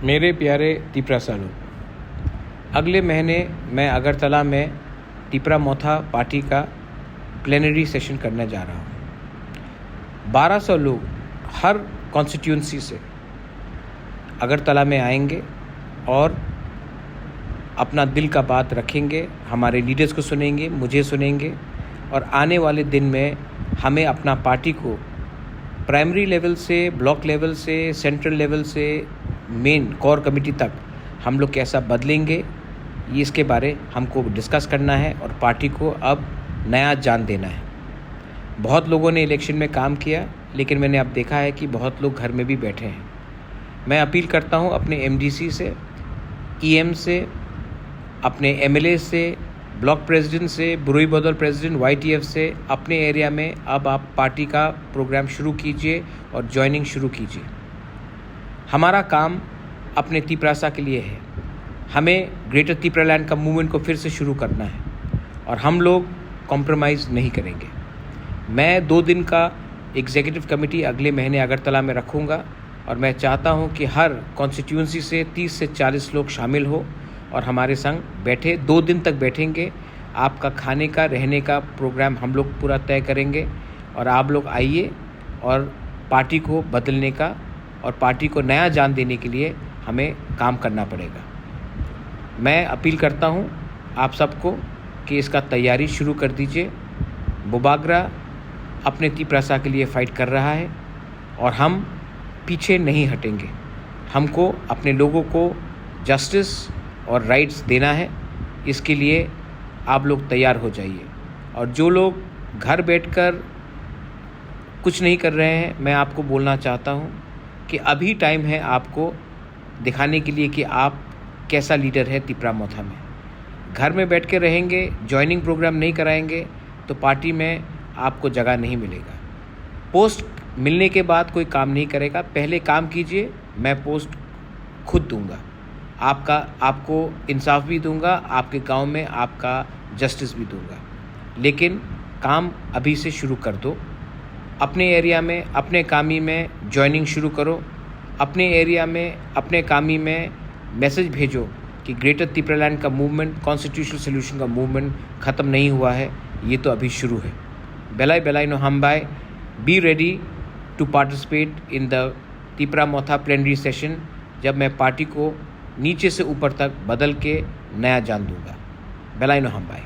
मेरे प्यारे तिपरा सालों, अगले महीने मैं अगरतला में तिपरा मोथा पार्टी का प्लेनरी सेशन करने जा रहा हूँ। 1200 लोग हर कॉन्स्टिट्यूंसी से अगरतला में आएंगे और अपना दिल का बात रखेंगे, हमारे लीडर्स को सुनेंगे, मुझे सुनेंगे और आने वाले दिन में हमें अपना पार्टी को प्राइमरी लेवल से, ब्लॉक लेवल से, सेंट्रल लेवल से, मेन कोर कमेटी तक हम लोग कैसा बदलेंगे, ये इसके बारे हमको डिस्कस करना है और पार्टी को अब नया जान देना है। बहुत लोगों ने इलेक्शन में काम किया, लेकिन मैंने अब देखा है कि बहुत लोग घर में भी बैठे हैं। मैं अपील करता हूँ अपने एमडीसी से, ईएम से, अपने एमएलए से, ब्लॉक प्रेसिडेंट से, बुरुई बदौल प्रेसिडेंट वाईटीएफ से, अपने एरिया में अब आप पार्टी का प्रोग्राम शुरू कीजिए और ज्वाइनिंग शुरू कीजिए। हमारा काम अपने तिपरासा के लिए है। हमें ग्रेटर तिपरालैंड का मूवमेंट को फिर से शुरू करना है और हम लोग कॉम्प्रोमाइज़ नहीं करेंगे। मैं 2 दिन का एग्जीक्यूटिव कमेटी अगले महीने अगरतला में रखूँगा और मैं चाहता हूँ कि हर कॉन्स्टिट्यूंसी से 30 से 40 लोग शामिल हो और हमारे संग बैठे। 2 दिन तक बैठेंगे। आपका खाने का, रहने का प्रोग्राम हम लोग पूरा तय करेंगे और आप लोग आइए और पार्टी को बदलने का और पार्टी को नया जान देने के लिए हमें काम करना पड़ेगा। मैं अपील करता हूँ आप सबको कि इसका तैयारी शुरू कर दीजिए। बुबागरा अपने तिपरासा के लिए फ़ाइट कर रहा है और हम पीछे नहीं हटेंगे। हमको अपने लोगों को जस्टिस और राइट्स देना है। इसके लिए आप लोग तैयार हो जाइए। और जो लोग घर बैठकर कुछ नहीं कर रहे हैं, मैं आपको बोलना चाहता हूँ कि अभी टाइम है आपको दिखाने के लिए कि आप कैसा लीडर है तिपरा मोथा में। घर में बैठ के रहेंगे, ज्वाइनिंग प्रोग्राम नहीं कराएंगे तो पार्टी में आपको जगह नहीं मिलेगा। पोस्ट मिलने के बाद कोई काम नहीं करेगा। पहले काम कीजिए, मैं पोस्ट खुद दूंगा, आपको इंसाफ भी दूंगा, आपके गांव में आपका जस्टिस भी दूंगा। लेकिन काम अभी से शुरू कर दो। अपने एरिया में, अपने कामी में ज्वाइनिंग शुरू करो। अपने एरिया में, अपने कामी में मैसेज भेजो कि ग्रेटर तिपरालैंड का मूवमेंट, कॉन्स्टिट्यूशनल सोल्यूशन का मूवमेंट ख़त्म नहीं हुआ है, ये तो अभी शुरू है। बेलाई बेलाई नो हम बाय, be ready to participate in the Tipra Motha plenary session, जब मैं पार्टी को नीचे से ऊपर तक बदल के नया जान दूंगा। बेलाई नो हम बाय।